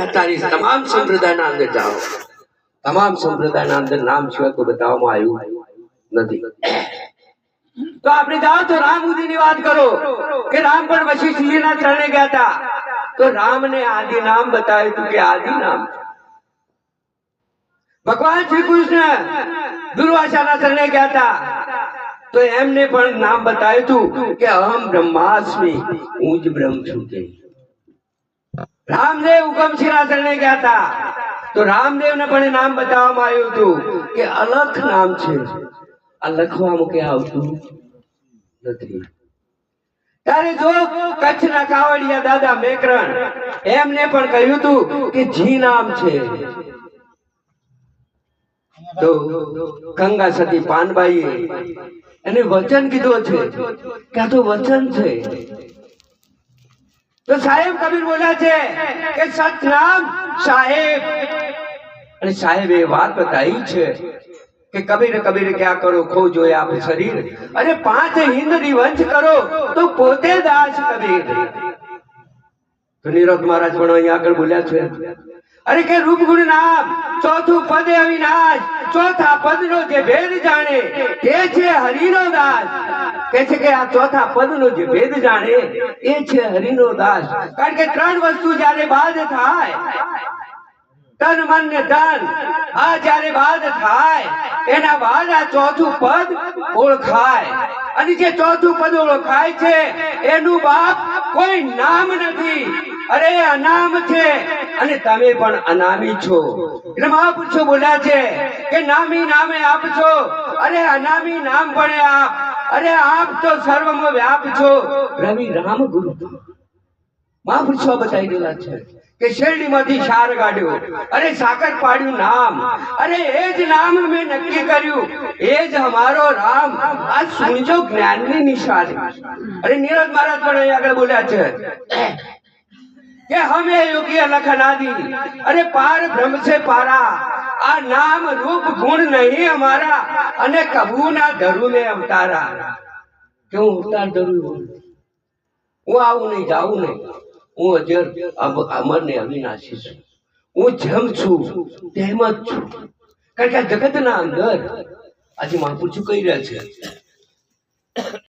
અત્યારે તમામ સંપ્રદાયના અંદર જાઓ, તમામ સંપ્રદાયના અંદર નામ સિવાય કોઈ બતાવવામાં આવ્યું નથી. તો આપણે જાઓ તો રામ ઉદીની વાત કરો કે રામ પણ વશિષ્ઠજીના ચરણે ગયા હતા, તો રામને આદિ નામ બતાવ્યું હતું કે આદિ નામ. ભગવાન શ્રી કૃષ્ણ દુર્વાસાના ચરણે ગયા હતા, તો એમને પણ નામ બતાવ્યું હતું કે અહમ બ્રહ્માસ્મિ, હું જ બ્રહ્મ છું. કે રામદેવ ઉગમસિંહના ચરણે ગયા હતા, તો રામદેવને પણ નામ બતાવવામાં આવ્યું હતું કે અલખ નામ છે, આ લખવામાં કે આવતું નથી. ત્યારે જો કચ્છના કાવડિયા દાદા મેકરણ એમને પણ કહ્યું હતું કે જી નામ છે. તો ગંગા સતી પાનબાઈએ એને વચન કીધું છે કે આ તો વચન છે. તો સાહેબ કબીર બોલ્યા છે કે સતનામ સાહેબ, અને સાહેબ એ વાત બતાવી છે કે કબીર કબીર ક્યાં કરો ખો જોય આપ શરીર, અને 5 હિન્દ વંશ કરો તો પોતે દાસ કબીર. તો નિરોધ મહારાજ પણ અહીંયા આગળ બોલ્યા છે, અરે કે રૂપ ગુણ નામ ચોથું પદ અવિનાશ, ચોથા પદનો જે ભેદ જાણે તે છે હરિનો દાસ. કે છે કે આ ચોથા પદનો જે ભેદ જાણે એ છે હરિનો દાસ. કારણ કે 3 વસ્તુ જ્યારે બાદ થાય, તન મન ને ધન, આ જ્યારે બાદ થાય એના બાદ આ ચોથું પદ ઓળખાય. અને જે ચોથું પદ ઓળખાય છે એનું બાપ કોઈ નામ નથી, અરે અનામ છે, અને તમે પણ અનામી છો. એટલે મહાપુરુષો બોલ્યા છે કે નામી નામે આપ છો, અરે અનામી નામ પણ આપ, અરે આપ તો સર્વમાં વ્યાપ છો. રવિ રામ ગુરુ મહાપુરુષો બતાવી દેલા છે કે શેરડીમાંથી શાર કાઢ્યો, અરે સાકર પાડ્યું નામ, અરે એ જ નામ મેં નક્કી કર્યું, એ જ અમારો રામ. આ સુણજો જ્ઞાનની નિશાની. અરે નીરજ મહારાજ પણ અહીં આગળ બોલ્યા છે કે હમે યોગી લખનાદી, અરે પાર બ્રહ્મ છે પારા, આ નામ રૂપ ગુણ નહીં અમારા, અને કબૂ ના ધરું ને અવતારા. કે હું અવતાર ધરું, હું આવું નહીં જાવું નહીં, હું અજર અમર ને અવિનાશી છું, હું જેમ છું તેમ જ છું. કારણ કે આ જગતના અંદર આજે મહાપુરુષો કહી રહ્યા છે